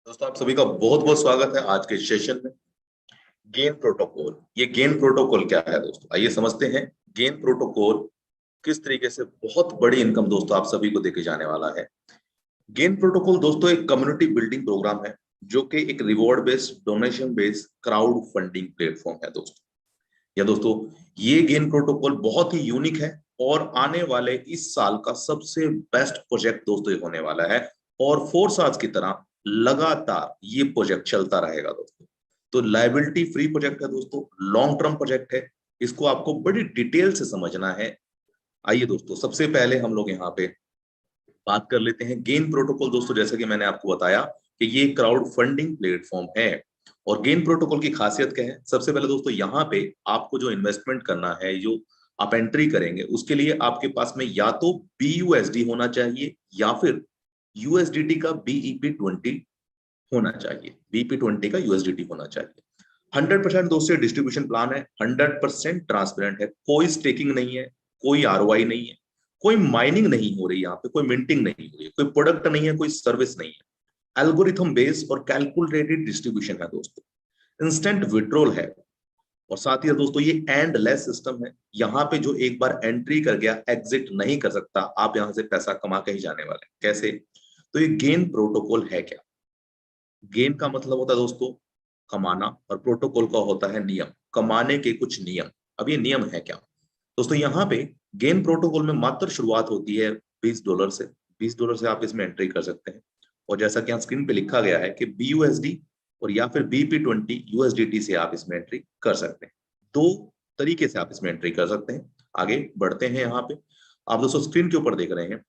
दोस्तों आप सभी का बहुत बहुत स्वागत है आज के सेशन में। गेन प्रोटोकॉल, ये गेन प्रोटोकॉल क्या है दोस्तों, आइए समझते हैं। गेन प्रोटोकॉल किस तरीके से बहुत बड़ी इनकम दोस्तों आप सभी को देके जाने वाला है। गेन प्रोटोकॉल दोस्तों एक कम्युनिटी बिल्डिंग प्रोग्राम है जो कि एक reward based donation based crowd funding platform है दोस्तों। या दोस्तों ये गेन प्रोटोकॉल बहुत ही यूनिक है और आने वाले इस साल का सबसे बेस्ट प्रोजेक्ट दोस्तों ये होने वाला है। और फोरसाज की तरह लगातार ये प्रोजेक्ट चलता रहेगा दोस्तों। तो लाइबिलिटी फ्री प्रोजेक्ट है दोस्तों, लॉन्ग टर्म प्रोजेक्ट है। इसको आपको बड़ी डिटेल से समझना है। आइए दोस्तों सबसे पहले हम लोग यहाँ पे बात कर लेते हैं गेन प्रोटोकॉल। दोस्तों जैसे कि मैंने आपको बताया कि ये क्राउड फंडिंग प्लेटफॉर्म है। और गेन प्रोटोकॉल की खासियत क्या है, सबसे पहले दोस्तों यहाँ पे आपको जो इन्वेस्टमेंट करना है, जो आप एंट्री करेंगे उसके लिए आपके पास में या तो BUSD होना चाहिए या फिर USDT का BEP20 होना चाहिए। BEP20 का USDT होना चाहिए। 100% दोस्तों डिस्ट्रीब्यूशन प्लान है, 100% ट्रांसपेरेंट है, कोई स्टेकिंग नहीं है, कोई ROI नहीं है, कोई माइनिंग नहीं हो रही, यहाँ पे कोई मिंटिंग नहीं हो रही है, कोई प्रोडक्ट नहीं है, कोई सर्विस नहीं है। एल्गोरिथम बेस्ड और कैलकुलेटेड डिस्ट्रीब्यूशन है दोस्तों। इंस्टेंट विड्रॉल है और साथ ही दोस्तों ये एंडलेस सिस्टम है। यहाँ पे जो एक बार एंट्री कर गया एग्जिट नहीं कर सकता। आप यहाँ से पैसा कमा के ही जाने वाले हैं। कैसे? तो ये गेन प्रोटोकॉल है क्या? गेन का मतलब होता है दोस्तों कमाना और प्रोटोकॉल का होता है नियम, कमाने के कुछ नियम। अब ये नियम है क्या दोस्तों? यहाँ पे गेन प्रोटोकॉल में मात्र शुरुआत होती है $20 से। $20 से आप इसमें एंट्री कर सकते हैं। और जैसा कि यहाँ स्क्रीन पे लिखा गया है कि BUSD और या फिर BP20 USDT से आप इसमें एंट्री कर सकते हैं। दो तरीके से आप इसमें एंट्री कर सकते हैं। आगे बढ़ते हैं। यहाँ पे आप दोस्तों स्क्रीन के ऊपर देख रहे हैं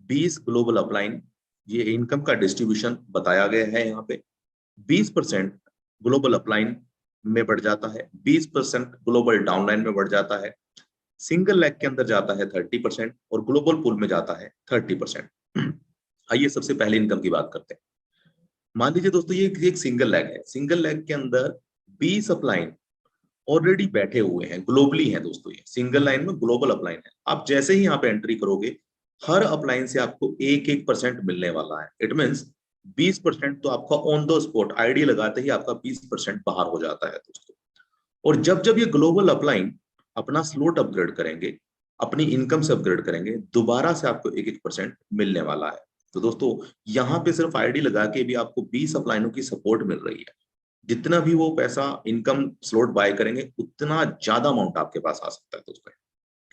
20 ग्लोबल अपलाइन, ये इनकम का डिस्ट्रीब्यूशन बताया गया है। यहाँ पे 20% ग्लोबल अपलाइन में बढ़ जाता है, 20% ग्लोबल डाउनलाइन में बढ़ जाता है, सिंगल लेग के अंदर जाता है 30% और ग्लोबल पूल में जाता है 30%। आइए सबसे पहले इनकम की बात करते हैं। मान लीजिए दोस्तों ये एक सिंगल लेग है। सिंगल लेग के अंदर 20 अपलाइन ऑलरेडी बैठे हुए हैं, ग्लोबली हैं दोस्तों। ये सिंगल लाइन में ग्लोबल अपलाइन है। आप जैसे ही यहाँ पे एंट्री करोगे हर अपलाइन से आपको 1-1% मिलने वाला है। इट मीन्स 20% तो आपका ऑन द स्पॉट आईडी लगाते ही आपका 20% बाहर हो जाता है दोस्तों। और जब जब ये ग्लोबल अपलाइन अपना स्लॉट अपग्रेड करेंगे, अपनी इनकम से अपग्रेड करेंगे, दोबारा से आपको 1-1% मिलने वाला है। तो दोस्तों यहाँ पे सिर्फ आईडी लगा के भी आपको 20 अपलाइनों की सपोर्ट मिल रही है। जितना भी वो पैसा इनकम स्लॉट बाय करेंगे उतना ज्यादा अमाउंट आपके पास आ सकता है दोस्तों।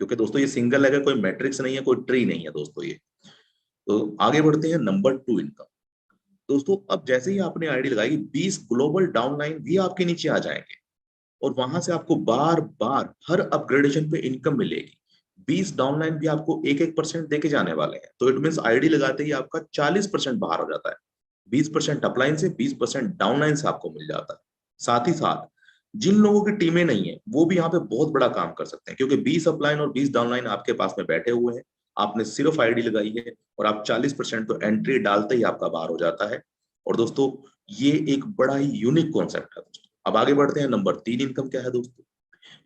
क्योंकि दोस्तों ये सिंगल है, कोई मैट्रिक्स नहीं है, कोई ट्री नहीं है दोस्तों ये। तो आगे बढ़ते हैं नंबर 2 इनकम। दोस्तों अब जैसे ही आपने आईडी लगाई 20 ग्लोबल डाउनलाइन भी आपके नीचे आ जाएंगे और वहां से आपको बार बार हर अपग्रेडेशन पे इनकम मिलेगी। 20 डाउनलाइन भी आपको 1-1% देके जाने वाले हैं। तो इट मीन आईडी लगाते ही आपका 40% बाहर हो जाता है। 20% अपलाइन से, 20% डाउनलाइन से आपको मिल जाता है। साथ ही साथ जिन लोगों की टीमें नहीं है वो भी यहाँ पे बहुत बड़ा काम कर सकते हैं, क्योंकि 20 अपलाइन और 20 डाउनलाइन आपके पास में बैठे हुए हैं। आपने सिर्फ आईडी लगाई है और आप 40% तो एंट्री डालते ही आपका बाहर हो जाता है। और दोस्तों ये एक बड़ा ही यूनिक कॉन्सेप्ट है दोस्तों। अब आगे बढ़ते हैं। नंबर 3 इनकम क्या है दोस्तों?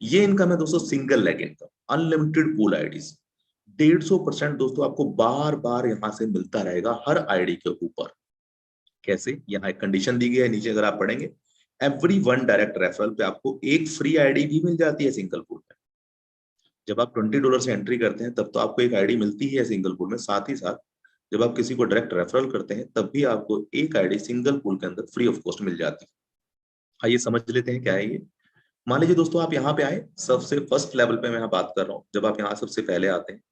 ये इनकम है दोस्तों single leg income, unlimited pool IDs. 150% दोस्तों आपको बार बार यहां से मिलता रहेगा हर आईडी के ऊपर। कैसे? यहाँ एक कंडीशन दी गई है नीचे, अगर आप पढ़ेंगे एवरी वन डायरेक्ट रेफरल पे आपको एक फ्री आईडी भी मिल जाती है सिंगल पूल में। जब आप $20 से एंट्री करते हैं तब तो आपको एक आईडी मिलती है सिंगल पूल में। साथ ही साथ जब आप किसी को डायरेक्ट रेफरल करते हैं तब भी आपको एक आईडी सिंगल पूल के अंदर फ्री ऑफ कॉस्ट मिल जाती है। आइए समझ लेते हैं क्या है ये। मान लीजिए दोस्तों आप यहाँ पे आए, सबसे फर्स्ट लेवल पे मैं यहाँ बात कर रहा हूँ। जब आप यहाँ सबसे पहले आते हैं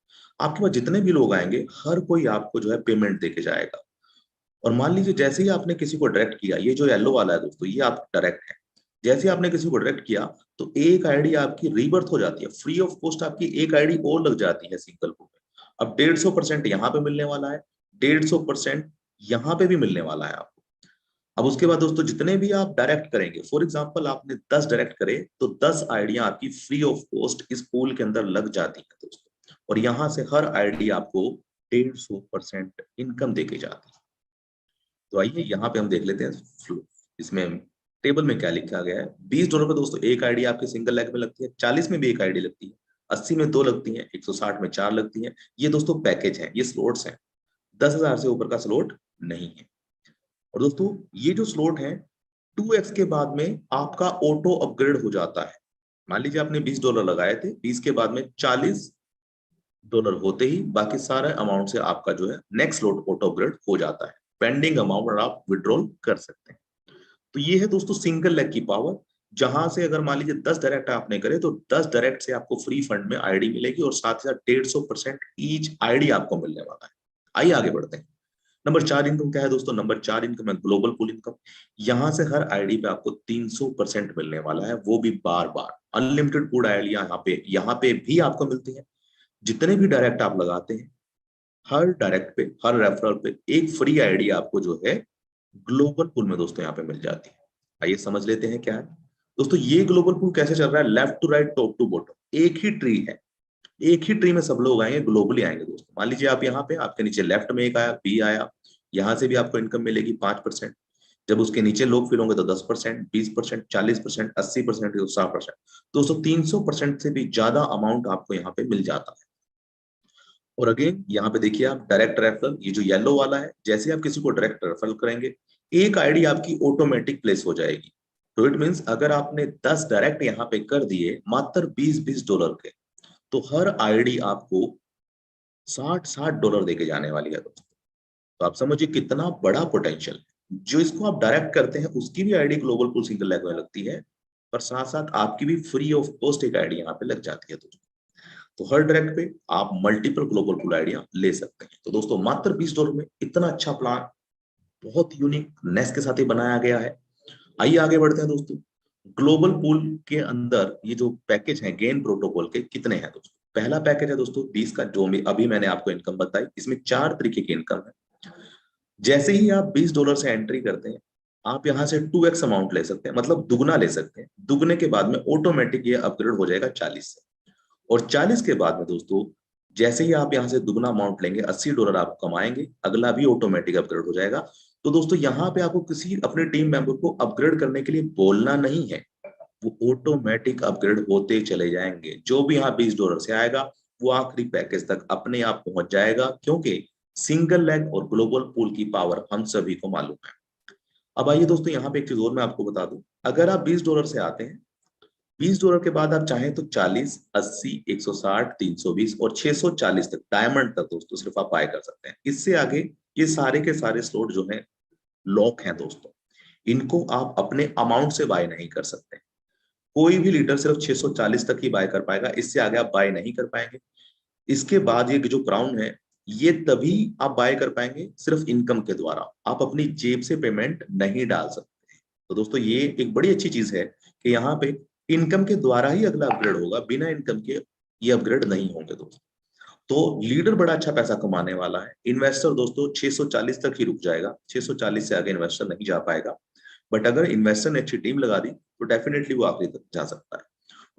आपके पास जितने भी लोग आएंगे हर कोई आपको जो है पेमेंट देके जाएगा। और मान लीजिए जैसे ही आपने किसी को डायरेक्ट किया, ये जो येलो वाला है दोस्तों ये आप डायरेक्ट है। जैसे ही आपने किसी को डायरेक्ट किया तो एक आईडी आपकी रीबर्थ हो जाती है, फ्री ऑफ कॉस्ट आपकी एक आईडी और लग जाती है सिंगल बुक में। अब 150% यहाँ पे मिलने वाला है, 150% यहाँ पे भी मिलने वाला है आपको। अब उसके बाद दोस्तों जितने भी आप डायरेक्ट करेंगे, फॉर एग्जांपल आपने 10 डायरेक्ट करे तो 10 आईडियां आपकी फ्री ऑफ कॉस्ट इस पूल के अंदर लग जाती है दोस्तों। और यहां से हर आईडी आपको 150% इनकम देके जाती है। तो आइए यहाँ पे हम देख लेते हैं इसमें टेबल में क्या लिखा गया है। $20 पे दोस्तों एक आईडी आपके सिंगल लेग में लगती है, 40 में भी एक आईडी लगती है, 80 में 2 लगती है, 160 में 4 लगती है। ये दोस्तों पैकेज है, ये स्लॉट्स हैं। 10,000 से ऊपर का स्लॉट नहीं है। और दोस्तों ये जो स्लॉट है 2x के बाद में आपका ऑटो अपग्रेड हो जाता है। मान लीजिए आपने $20 लगाए थे, 20 के बाद में $40 होते ही बाकी सारे अमाउंट से आपका जो है नेक्स्ट स्लॉट ऑटो अपग्रेड हो जाता है। पेंडिंग अमाउंट आप विड्रॉल कर सकते हैं। तो ये है दोस्तों सिंगल लेग की पावर, जहां से अगर मान लीजिए 10 डायरेक्ट आपने करे तो 10 डायरेक्ट से आपको फ्री फंड में आईडी मिलेगी और साथ ही साथ 150% ईच आईडी आपको मिलने वाला है। आइए आगे बढ़ते हैं। नंबर 4 इनकम क्या है दोस्तों? नंबर 4 इनकम है ग्लोबल पूल इनकम। यहां से हर आईडी पे आपको 300% मिलने वाला है, वो भी बार बार। अनलिमिटेड पूल आइडिया यहाँ पे भी आपको मिलती है। जितने भी डायरेक्ट आप लगाते हैं, हर डायरेक्ट पे, हर रेफरल पे एक फ्री आईडी आपको जो है ग्लोबल पूल में दोस्तों यहाँ पे मिल जाती है। आइए समझ लेते हैं क्या है दोस्तों। ये ग्लोबल पूल कैसे चल रहा है? Left to right, top to bottom, एक ही ट्री है। एक ही ट्री में सब लोग आएंगे, ग्लोबली आएंगे दोस्तों। मान लीजिए आप यहाँ पे, आपके नीचे लेफ्ट में एक आया, बी आया, यहाँ से भी आपको इनकम मिलेगी 5%। जब उसके नीचे लोग फिर होंगे तो 10%, 20%, 40%, 80%, 100%। दोस्तों 300% से भी ज्यादा अमाउंट आपको यहाँ पे मिल जाता है। और अगेन यहाँ पे देखिए आप डायरेक्ट रेफरल, ये जो येलो वाला है, जैसे आप किसी को डायरेक्ट रेफरल करेंगे एक आईडी आपकी ऑटोमेटिक प्लेस हो जाएगी। तो इट मीन्स अगर आपने 10 डायरेक्ट यहाँ पे कर दिए मात्र $20 के, तो हर आईडी आपको $60 देके जाने वाली है दोस्तों। तो आप समझिए कितना बड़ा पोटेंशियल है। जो इसको आप डायरेक्ट करते हैं उसकी भी ID global pool single leg में लगती है, पर साथ साथ आपकी भी फ्री ऑफ कॉस्ट एक आईडी यहाँ पे लग जाती है दोस्तों। तो हर डायरेक्ट पे आप मल्टीपल ग्लोबल पूल आइडिया ले सकते हैं। तो दोस्तों मात्र $20 में इतना अच्छा प्लान बहुत यूनिकनेस के साथ ही बनाया गया है। आइए आगे बढ़ते हैं दोस्तों। ग्लोबल पूल के अंदर ये जो पैकेज है गेन प्रोटोकॉल के, कितने हैं दोस्तों? पहला पैकेज है दोस्तों 20 का, जो अभी मैंने आपको इनकम बताई। इसमें 4 तरीके की इनकम है। जैसे ही आप $20 से एंट्री करते हैं, आप यहाँ से 2x अमाउंट ले सकते हैं, मतलब दुगना ले सकते हैं। दुगने के बाद में ऑटोमेटिक ये अपग्रेड हो जाएगा 40 से। और 40 के बाद में दोस्तों जैसे ही आप यहाँ से दुगना अमाउंट लेंगे, $80 आप कमाएंगे, अगला भी ऑटोमेटिक अपग्रेड हो जाएगा। तो दोस्तों यहाँ पे आपको किसी अपने टीम मेंबर को अपग्रेड करने के लिए बोलना नहीं है, वो ऑटोमेटिक अपग्रेड होते चले जाएंगे। जो भी यहाँ $20 से आएगा वो आखिरी पैकेज तक अपने आप पहुंच जाएगा, क्योंकि सिंगल लेग और ग्लोबल पूल की पावर हम सभी को मालूम है। अब आइए दोस्तों यहाँ पे एक चीज और मैं आपको बता दूं। अगर आप $20 से आते हैं, $20 के बाद आप चाहें तो 40, 80, 160, 320 और 640 तक, डायमंड तक दोस्तों सिर्फ आप बाय कर सकते हैं। इससे आगे ये सारे के सारे स्लॉट जो है लॉक हैं दोस्तों। इनको आप अपने अमाउंट से बाय नहीं कर सकते। कोई भी लीडर सिर्फ 640 तक ही बाय कर पाएगा, इससे आगे आप बाय नहीं कर पाएंगे। इसके बाद ये जो क्राउन है, ये तभी आप बाय कर पाएंगे सिर्फ इनकम के द्वारा। आप अपनी जेब से पेमेंट नहीं डाल सकते। तो दोस्तों ये एक बड़ी अच्छी चीज है कि यहाँ पे इनकम के द्वारा ही अगला अपग्रेड होगा, बिना इनकम के ये अपग्रेड नहीं होंगे दोस्तों। तो लीडर बड़ा अच्छा पैसा कमाने वाला है। इन्वेस्टर दोस्तों 640 तक ही रुक जाएगा, 640 से आगे इन्वेस्टर नहीं जा पाएगा। बट अगर इन्वेस्टर ने अच्छी टीम लगा दी तो डेफिनेटली वो आखिरी तक जा सकता है।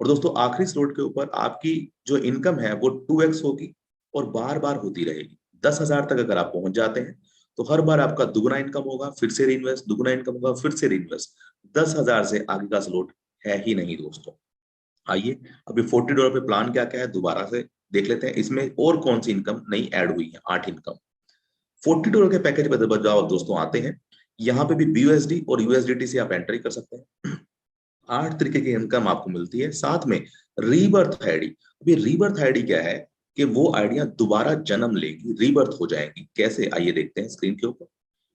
और दोस्तों आखिरी स्लॉट के ऊपर आपकी जो इनकम है वो 2x होगी और बार बार होती रहेगी। 10,000 तक अगर आप पहुंच जाते हैं तो हर बार आपका दुगना इनकम होगा, फिर से रीइन्वेस्ट, दुगना इनकम होगा, फिर से रीइन्वेस्ट। 10,000 से आगे का स्लॉट है ही नहीं दोस्तों। आइए अभी $40 पे प्लान क्या क्या है दोबारा से देख लेते हैं। इसमें और कौन सी इनकम नई ऐड हुई है? 8 इनकम। $40 के पैकेज पे जब दोस्तों आते हैं, यहाँ पे भी BUSD और USDT से आप एंट्री कर सकते हैं। 8 तरीके की इनकम आपको मिलती है। साथ में रीबर्थ आईडी। अभी रीबर्थ आईडी क्या है कि वो आइडिया दोबारा जन्म लेगी, रीबर्थ हो जाएंगी। कैसे? आइए देखते हैं स्क्रीन के ऊपर।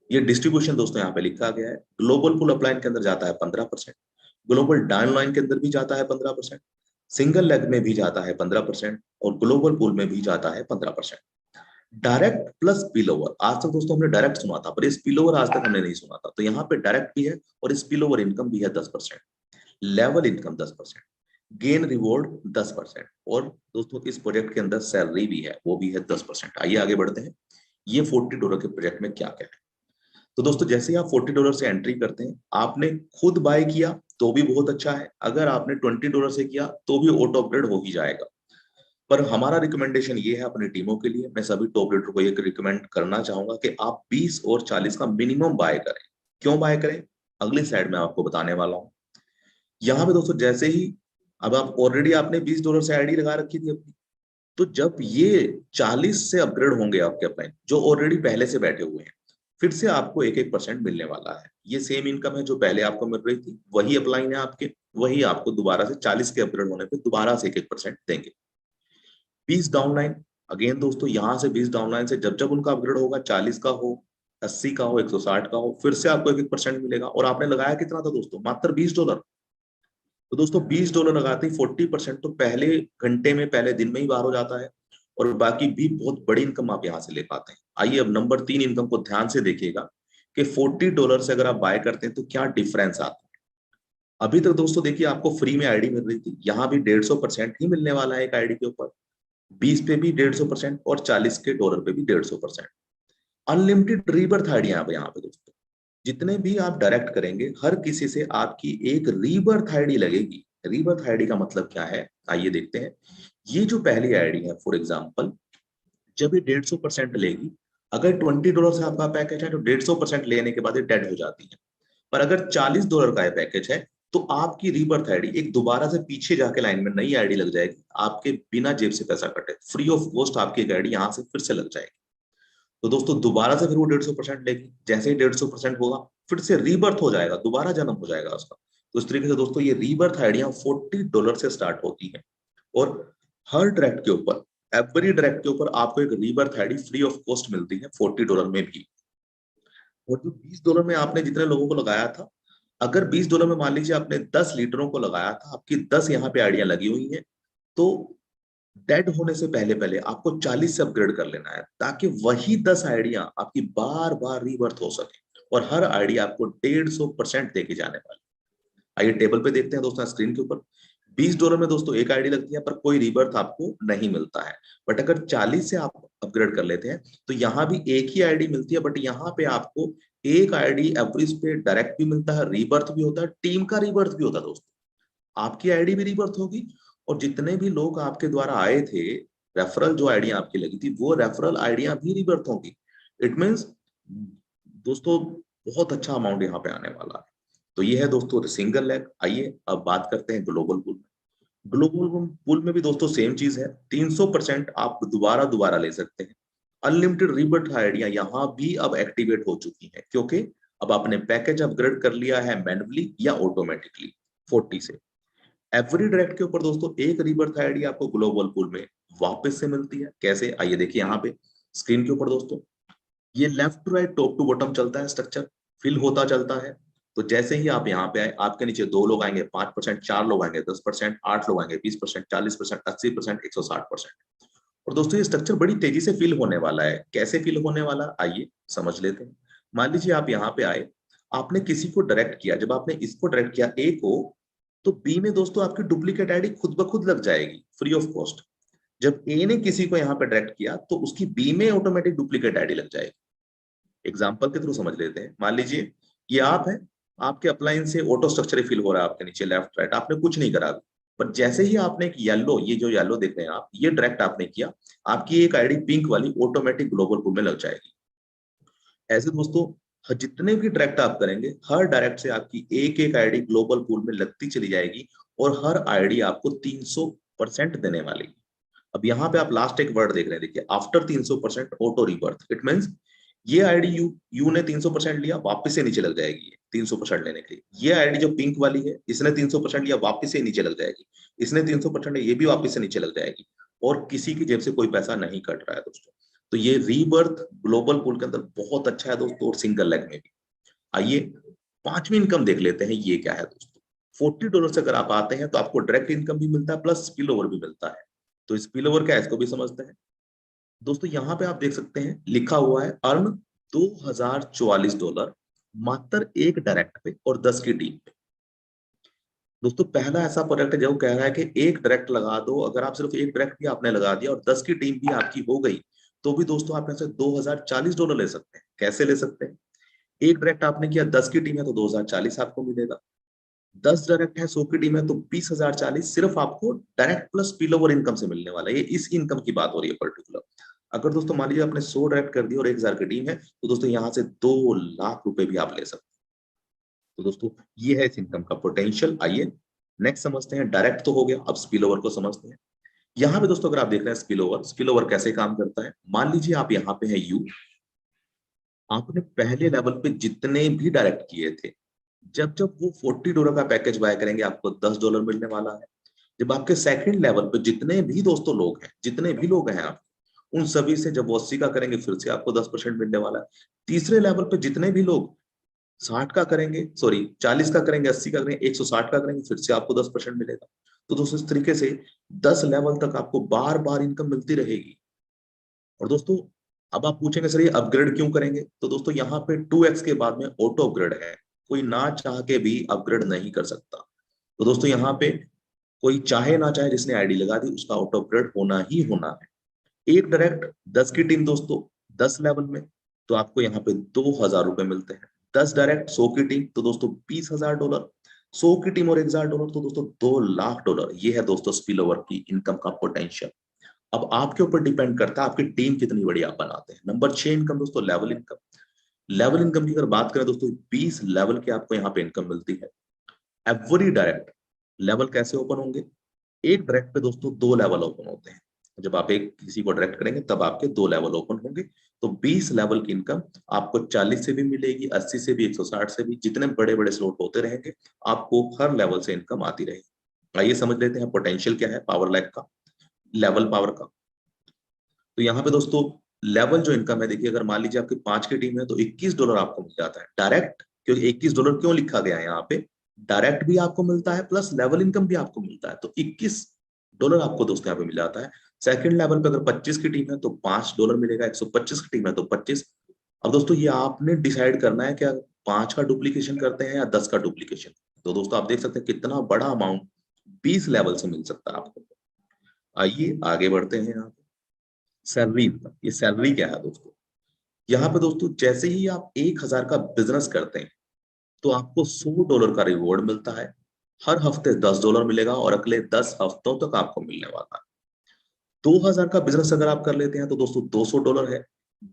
ये डिस्ट्रीब्यूशन दोस्तों यहाँ पे लिखा गया है। ग्लोबल पूल अपलाइन के अंदर जाता है 15%, ग्लोबल डाउनलाइन के अंदर भी जाता है 15%, सिंगल लेग में भी जाता है 15% और ग्लोबल पूल में भी जाता है 15%। डायरेक्ट प्लस स्पिलओवर, आज तक दोस्तों हमने डायरेक्ट सुना था, पर स्पिलओवर आज तक हमने नहीं सुना था। तो यहाँ पे डायरेक्ट भी है और स्पिलओवर इनकम भी है 10%, लेवल इनकम 10%, गेन रिवॉर्ड 10%, और दोस्तों इस प्रोजेक्ट के अंदर सैलरी भी है, वो भी है 10%। आइए आगे बढ़ते हैं। ये $40 के प्रोजेक्ट में क्या क्या है? तो दोस्तों जैसे ही आप $40 से एंट्री करते हैं, आपने खुद बाय किया तो भी बहुत अच्छा है, अगर आपने $20 से किया तो भी ऑटो अपग्रेड हो ही जाएगा। पर हमारा रिकमेंडेशन ये है अपनी टीमों के लिए, मैं सभी टॉप लीडर को ये रिकमेंड करना चाहूंगा कि आप 20 और 40 का मिनिमम बाय करें। क्यों बाय करें? अगली स्लाइड में आपको बताने वाला हूं। यहाँ पे दोस्तों जैसे ही, अब आप ऑलरेडी आपने $20 से आईडी लगा रखी थी अपनी, तो जब ये 40 से अपग्रेड होंगे आपके अपलाइन जो ऑलरेडी पहले से बैठे हुए हैं, फिर से आपको 1-1% मिलने वाला है। ये सेम इनकम है जो पहले आपको मिल रही थी, वही अपलाइन है आपके, वही आपको दोबारा से 40 के अपग्रेड होने पे दोबारा से 1-1% देंगे। 20 डाउनलाइन, अगेन दोस्तों यहाँ से 20 डाउनलाइन से जब जब उनका अपग्रेड होगा, 40 का हो, 80 का हो, 160 का हो, फिर से आपको 1-1% मिलेगा। और आपने लगाया कितना था दोस्तों? मात्र $20। तो दोस्तों $20 लगाते ही 40% तो पहले घंटे में, पहले दिन में ही बाहर हो जाता है, और बाकी भी बहुत बड़ी इनकम आप यहाँ से ले पाते हैं। आइए अब नंबर 3 इनकम को ध्यान से देखिएगा कि $40 से अगर आप बाय करते हैं तो क्या डिफरेंस आता है। अभी तक दोस्तों देखिए आपको फ्री में आईडी मिल रही थी, यहाँ भी 150% ही मिलने वाला है एक आईडी के ऊपर। 20 पे भी 150% और 40 के डॉलर पे भी 150%। अनलिमिटेड रीबर्थ आईडिया यहाँ पे दोस्तों, जितने भी आप डायरेक्ट करेंगे हर किसी से आपकी एक रीबर्थ आईडी लगेगी। रीबर्थ आईडी का मतलब क्या है, आइए देखते हैं। ये जो पहली आईडी है फॉर एग्जांपल, जब ये 150% लेगी, अगर $20 से आपका पैकेज है तो 150% लेने के बाद ये डेड हो जाती है। पर अगर $40 का पैकेज है तो आपकी रीबर्थ आईडी एक दोबारा से पीछे जाके लाइन में नई आईडी लग जाएगी, आपके बिना जेब से पैसा कटे, फ्री ऑफ कॉस्ट आपकी एक आईडी यहाँ से फिर से लग जाएगी। तो दोस्तों दोबारा से फिर वो 150% लेगी, जैसे ही 150% होगा फिर से रीबर्थ हो जाएगा, दोबारा जन्म हो जाएगा उसका। तो इस तरीके से दोस्तों ये रीबर्थ आइडिया $40 से स्टार्ट होती है, और हर डायरेक्ट के ऊपर, एवरी डायरेक्ट के ऊपर आपको एक rebirth ID free of cost मिलती है $40 में भी। और जो $20 में आपने जितने लोगों को लगाया था, अगर $20 में मान लीजिए आपने 10 लीडरों को लगाया था, आपकी 10 यहाँ पे आइडिया लगी हुई है, तो डेड होने से पहले पहले आपको 40 से अपग्रेड कर लेना है, ताकि वही 10 आइडिया आपकी बार बार रीबर्थ हो सके, और हर आइडिया आपको 150% देके जाने वाली। आइए टेबल पे देखते हैं दोस्तों स्क्रीन के ऊपर। $20 में दोस्तों एक आईडी लगती है, पर कोई रीबर्थ आपको नहीं मिलता है। बट अगर 40 से आप अपग्रेड कर लेते हैं तो यहाँ भी एक ही आईडी मिलती है, बट यहाँ पे आपको एक आईडी एवरेज पे डायरेक्ट भी मिलता है, रीबर्थ भी होता है, टीम का रीबर्थ भी होता है दोस्तों। आपकी आईडी भी रीबर्थ होगी, और जितने भी लोग आपके द्वारा आए थे, रेफरल जो आईडिया आपकी लगी थी, वो रेफरल आईडिया भी रीबर्थ होंगी। इट मीन्स दोस्तों बहुत अच्छा अमाउंट यहाँ पे आने वाला है। तो ये है दोस्तों सिंगल लेग। आइए अब बात करते हैं ग्लोबल पूल। ग्लोबल पूल में भी दोस्तों सेम चीज है, 300% आप दोबारा दोबारा ले सकते हैं। अनलिमिटेड रीबर्थ आइडिया यहाँ भी अब एक्टिवेट हो चुकी है, क्योंकि अब आपने पैकेज अपग्रेड कर लिया है मैन्युअली या ऑटोमेटिकली 40 से। एवरी डायरेक्ट के ऊपर दोस्तों एक रीबर्थ आईडी आपको ग्लोबल पूल में वापस से मिलती है। कैसे, आइए देखिए यहाँ पे स्क्रीन के ऊपर दोस्तों, ये left to right top to bottom चलता है, स्ट्रक्चर फिल होता चलता है। तो जैसे ही आप यहाँ पे आए, आपके नीचे 2 लोग आएंगे 5%, 4 लोग आएंगे 10%, 8 लोग आएंगे 20%, 40%, 80%, 160%। और दोस्तों ये स्ट्रक्चर बड़ी तेजी से फिल होने वाला है। कैसे फिल होने वाला, आइए समझ लेते हैं। मान लीजिए आप यहाँ पे आए, आपने किसी को डायरेक्ट किया, जब आपने इसको डायरेक्ट किया ए को, तो बी में दोस्तों आपकी डुप्लीकेट आईडी खुद ब खुद लग जाएगी फ्री ऑफ कॉस्ट। जब ए ने किसी को यहाँ पे डायरेक्ट किया तो उसकी बी में ऑटोमेटिक डुप्लीकेट आईडी लग जाएगी। एग्जाम्पल के थ्रू समझ लेते हैं। मान लीजिए ये आप है, आपके अपलाइन से ऑटो स्ट्रक्चर फिल हो रहा है आपके नीचे लेफ्ट राइट, आपने कुछ नहीं करा, पर जैसे ही आपने एक येलो, ये जो येलो देख रहे हैं आप, ये डायरेक्ट आपने किया, आपकी एक आईडी पिंक वाली ऑटोमेटिक ग्लोबल पूल में लग जाएगी। ऐसे दोस्तों जितने भी डायरेक्ट आप करेंगे, हर डायरेक्ट से आपकी एक एक आईडी ग्लोबल पूल में लगती चली जाएगी, और हर आईडी आपको 300% देने वाली। अब यहाँ पे आप लास्ट एक वर्ड देख रहे हैं, देखिए after 300% auto rebirth. It means ये आईडी यू ने 300% लिया, वापस से नीचे लग जाएगी 300% लेने के लिए। ये आईडी जो पिंक वाली है, इसने 300% लिया, वापस से नीचे लग जाएगी। इसने 300% लिया, ये भी वापस से नीचे लग जाएगी, और किसी की जेब से कोई पैसा नहीं कट रहा है दोस्तों। तो ये रीबर्थ ग्लोबल पूल के अंदर बहुत अच्छा है दोस्तों, और सिंगल लेग में भी। आइए पांचवी इनकम देख लेते हैं, ये क्या है दोस्तों। $40 से अगर आप आते हैं तो आपको डायरेक्ट इनकम भी मिलता है, प्लस स्पिल ओवर भी मिलता है। तो स्पिल ओवर क्या है, इसको भी समझते हैं दोस्तों। यहाँ पे आप देख सकते हैं लिखा हुआ है अर्न $2044 मात्र एक डायरेक्ट पे और 10 की टीम पे। दोस्तों पहला ऐसा प्रोडक्ट है जो कह रहा है कि एक डायरेक्ट लगा दो, अगर आप सिर्फ एक डायरेक्ट भी आपने लगा दिया और 10 की टीम भी आपकी हो गई, तो भी दोस्तों आप यहाँ से $2040 ले सकते हैं। कैसे ले सकते हैं, एक डायरेक्ट आपने किया, 10 की टीम है तो 2040 आपको मिलेगा। 10 डायरेक्ट है, 100 की टीम है तो 20,040 सिर्फ आपको direct plus spill over income से मिलने वाला है। ये इस इनकम की बात हो रही है पर्टिकुलर। अगर दोस्तों मान लीजिए आपने 100 डायरेक्ट कर दिया और 1,000 की टीम है, तो दोस्तों यहाँ से 2 लाख रुपए भी आप ले सकते हैं। तो दोस्तों ये है इस इनकम का पोटेंशियल। आइए नेक्स्ट समझते हैं। डायरेक्ट तो हो गया, अब स्पिल ओवर को समझते हैं। यहाँ पे दोस्तों अगर आप देख रहे हैं स्पिल ओवर कैसे काम करता है। मान लीजिए आप यहाँ पे है यू, आपने पहले लेवल पे जितने भी डायरेक्ट किए थे, जब जब वो $40 का पैकेज बाय करेंगे आपको $10 मिलने वाला है। जब आपके सेकंड लेवल पे जितने भी दोस्तों लोग हैं, जितने भी लोग हैं आप, उन सभी से जब वो 80 का करेंगे फिर से आपको 10% मिलने वाला है। तीसरे लेवल पे जितने भी लोग 60 का करेंगे, सॉरी 40 का करेंगे, 80 का करेंगे, 160 का करेंगे, फिर से आपको 10% मिलेगा। तो दोस्तों इस तरीके से 10 लेवल तक आपको बार बार इनकम मिलती रहेगी। और दोस्तों अब आप पूछेंगे सर ये अपग्रेड क्यों करेंगे, तो दोस्तों यहाँ पे 2x के बाद में ऑटो अपग्रेड है, कोई ना चाह के भी अपग्रेड नहीं कर सकता। तो दोस्तों यहाँ पे कोई चाहे ना चाहे जिसने आईडी लगा दी उसका ऑटो अपग्रेड होना ही होना है। एक डायरेक्ट 10 की टीम दोस्तों 10 लेवल में, तो आपको यहाँ पे $2000 मिलते हैं। 10 डायरेक्ट 100 की टीम तो दोस्तों $20000, 100 की टीम और $1000 तो दोस्तों $2 लाख। ये है दोस्तों स्पिल ओवर की इनकम का पोटेंशियल। अब आपके ऊपर डिपेंड करता है आपकी टीम कितनी बड़ी आप बनाते हैं। नंबर 6 इनकम दोस्तों लेवल इनकम। लेवल इनकम की अगर बात करें दोस्तों 20 लेवल की आपको यहाँ पे इनकम मिलती है। एवरी डायरेक्ट लेवल कैसे ओपन होंगे, एक डायरेक्ट पे दोस्तों 2 लेवल ओपन होते हैं। जब आप एक किसी को डायरेक्ट करेंगे तब आपके 2 लेवल ओपन होंगे। तो 20 लेवल की इनकम आपको 40 से भी मिलेगी, 80 से भी, 160 से भी, जितने बड़े बड़े स्लॉट होते रहेंगे आपको हर लेवल से इनकम आती रहेगी। आइए समझ लेते हैं पोटेंशियल क्या है पावर लैग का, लेवल पावर का। तो यहाँ पे दोस्तों लेवल जो इनकम है, देखिए अगर मान लीजिए आपकी 5 की टीम है तो $21 आपको मिल जाता है डायरेक्ट। क्योंकि $21 क्यों लिखा गया है यहाँ पे, डायरेक्ट भी आपको मिलता है प्लस लेवल इनकम भी आपको मिलता है, तो $21 आपको दोस्तों यहाँ पे मिल जाता है। सेकंड लेवल पे अगर 25 की टीम है तो $5 मिलेगा, 125 की टीम है तो 25। अब दोस्तों ये आपने डिसाइड करना है क्या 5 का डुप्लीकेशन करते हैं या 10 का डुप्लीकेशन। तो दोस्तों आप देख सकते हैं कितना बड़ा अमाउंट 20 लेवल से मिल सकता है आपको। आइए आगे बढ़ते हैं। यहाँ सैलरी इनकम, ये सैलरी क्या है दोस्तों, यहाँ पे दोस्तों जैसे ही आप 1000 का बिजनेस करते हैं तो आपको $100 का रिवॉर्ड मिलता है। हर हफ्ते $10 मिलेगा और अगले 10 हफ्तों तक आपको मिलने वाला है। 2000 का बिजनेस अगर आप कर लेते हैं तो दोस्तों $200 है,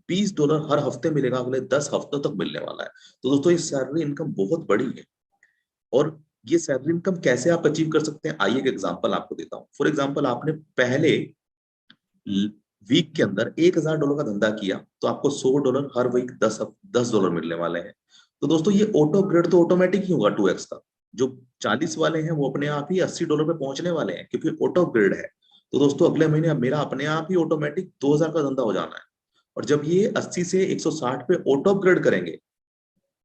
$20 हर हफ्ते मिलेगा, अगले 10 हफ्तों तक मिलने वाला है। तो दोस्तों ये सैलरी इनकम बहुत बड़ी है। और ये सैलरी इनकम कैसे आप अचीव कर सकते हैं, आइए एक एग्जांपल आपको देता हूं। फॉर एग्जांपल आपने पहले वीक के अंदर $1000 का धंधा किया तो आपको $100 हर वीक $10 मिलने वाले हैं। तो दोस्तों ये ऑटो अपग्रेड तो ऑटोमेटिक ही होगा 2x का। जो 40 वाले हैं वो अपने आप ही $80 पे पहुंचने वाले हैं क्योंकि ऑटो अपग्रेड है। तो दोस्तों अगले महीने अब मेरा अपने आप ही ऑटोमेटिक 2000 का धंधा हो जाना है। और जब ये 80 से 160 पे ऑटो अपग्रेड करेंगे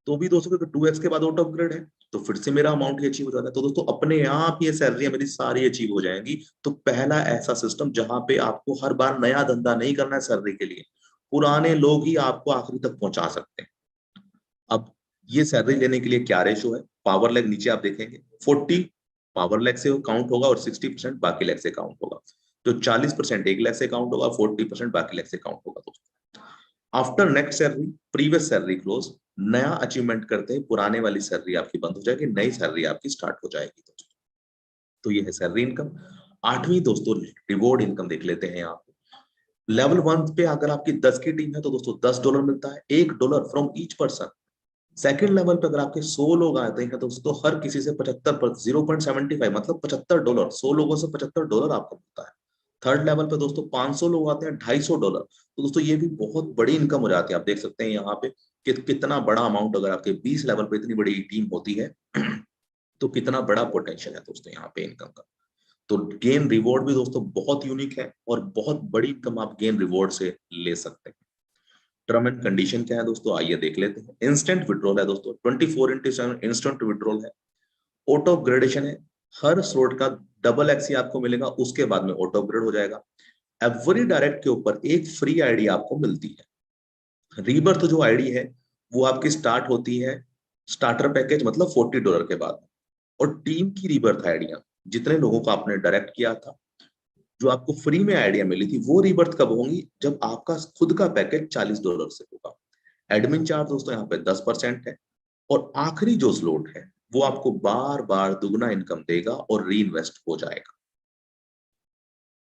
तो भी दोस्तों क्योंकि 2x के बाद ऑटो अपग्रेड है तो फिर से मेरा अमाउंट ही अचीव हो जाता है। तो दोस्तों अपने आप ये सैलरी मेरी सारी अचीव हो जाएंगी। तो पहला ऐसा सिस्टम जहां पे आपको हर बार नया धंधा नहीं करना है सैलरी के लिए, पुराने लोग ही आपको आखिरी तक पहुंचा सकते हैं। अब ये सैलरी लेने के लिए क्या रेशो है, पावर लेग नीचे आप देखेंगे 40 पावर लेग से काउंट होगा और 60% बाकी लेग से काउंट होगा। तो 40% एक लेग से काउंट होगा, 40% बाकी लेग से काउंट होगा। दोस्तों after next salary previous salary close, नया अचीवमेंट करते हैं पुराने वाली सैलरी आपकी बंद हो जाएगी, नई सैलरी आपकी स्टार्ट हो जाएगी। दोस्तों तो ये है सैलरी इनकम। आठवीं दोस्तों रिवॉर्ड इनकम देख लेते हैं आप। लेवल 1 पे अगर आपकी 10 की टीम है तो दोस्तों $10 मिलता है, $1 from each person. Second level पे अगर आपके 100 लोग आते हैं तो दोस्तों हर किसी से 75 पर 0.75 मतलब $75, 100 लोगों से $75 आपको मिलता है। थर्ड लेवल पे दोस्तों 500 लोग आते हैं, $250। तो दोस्तों ये भी बहुत बड़ी इनकम हो जाती है। आप देख सकते हैं यहाँ पे कितना बड़ा अमाउंट, अगर आपके 20 लेवल पे इतनी बड़ी टीम होती है तो कितना बड़ा पोटेंशियल है दोस्तों यहाँ पे इनकम का। तो गेन रिवॉर्ड भी दोस्तों बहुत यूनिक है और बहुत बड़ी इनकम आप गेन रिवॉर्ड से ले सकते हैं। टर्म एंड कंडीशन क्या है दोस्तों, आइए देख लेते हैं। इंस्टेंट विड्रॉल है दोस्तों, 24/7 इंस्टेंट विड्रॉल है। ऑटो अपग्रेडेशन है, हर स्लॉट का डबल एक्सी आपको मिलेगा, उसके बाद में ऑटो अपग्रेड हो जाएगा। एवरी डायरेक्ट के ऊपर एक फ्री आईडी आपको मिलती है। रीबर्थ जो आईडी है वो आपकी स्टार्ट होती है स्टार्टर पैकेज मतलब $40 के बाद। और टीम की रीबर्थ आइडिया जितने लोगों को आपने डायरेक्ट किया था, जो आपको फ्री में आइडिया मिली थी, वो रीबर्थ कब होंगी, जब आपका खुद का पैकेज $40 से होगा। एडमिन चार्ज दोस्तों यहाँ पे 10% है। और आखिरी जो स्लॉट है वो आपको बार बार दुगना इनकम देगा और री इन्वेस्ट हो जाएगा।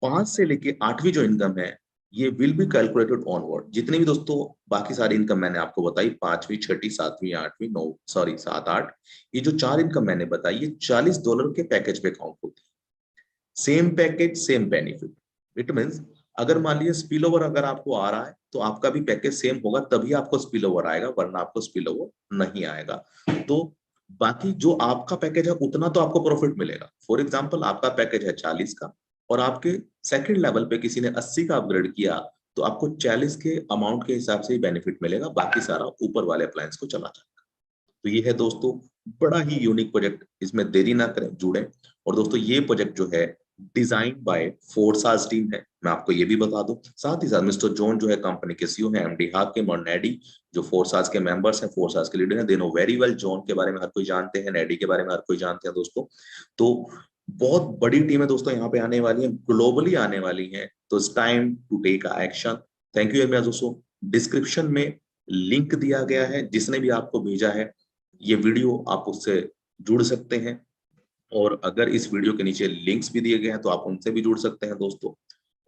5 से लेके 8वीं जो इनकम है ये विल बी कैलकुलेटेड ऑनवर्ड। जितनी भी दोस्तों बाकी सारी इनकम मैंने आपको बताई, 5वीं, 6ठी, 7वीं, 8वीं, 9, सॉरी 7, 8, ये जो 4 इनकम मैंने बताई ये $40 के पैकेज पे काउंट होती है। Same package same benefit. It means अगर मान लीजिए स्पिल ओवर अगर आपको आ रहा है तो आपका भी पैकेज सेम होगा, तभी आपको स्पिल ओवर आएगा, वरना आपको स्पिल ओवर नहीं आएगा। तो बाकी जो आपका पैकेज है उतना तो आपको प्रॉफिट मिलेगा। फॉर एग्जाम्पल आपका पैकेज है 40 का और आपके सेकंड लेवल पे किसी ने 80 का अपग्रेड किया, तो आपको 40 के अमाउंट के हिसाब से ही बेनिफिट मिलेगा, बाकी सारा ऊपर वाले अप्लायंस को चला जाएगा। तो ये है दोस्तों बड़ा ही यूनिक प्रोजेक्ट, इसमें देरी ना करें, जुड़े। और दोस्तों ये प्रोजेक्ट जो है डिजाइन बाय फोर्सास टीम है, मैं आपको ये भी बता दूं। साथ ही साथ मिस्टर जॉन जो है कंपनी के सीईओ है, एमडी हाकिम और नेडी जो फोर्सास के मेंबर्स हैं, फोर्सास के लीडर हैं, they know very well. John के बारे में हर कोई जानते हैं, नेडी के बारे में हर कोई जानते हैं दोस्तों। तो बहुत बड़ी टीम है दोस्तों यहाँ पे आने वाली है, ग्लोबली आने वाली है, तो it's time to take action. Thank you very much दोस्तों। डिस्क्रिप्शन में लिंक दिया गया है, जिसने भी आपको भेजा है ये वीडियो, आप उससे जुड़ सकते हैं। और अगर इस वीडियो के नीचे लिंक्स भी दिए गए हैं तो आप उनसे भी जुड़ सकते हैं दोस्तों।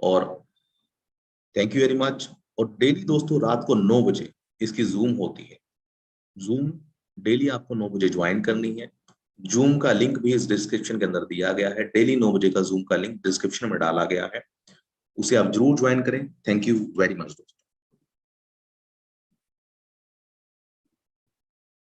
और थैंक यू वेरी मच। और डेली दोस्तों रात को 9 बजे इसकी जूम होती है। जूम डेली आपको 9 बजे ज्वाइन करनी है। जूम का लिंक भी इस डिस्क्रिप्शन के अंदर दिया गया है। डेली 9 बजे का जूम का लिंक डिस्क्रिप्शन में डाला गया है, उसे आप जरूर ज्वाइन करें। थैंक यू वेरी मच दोस्तों।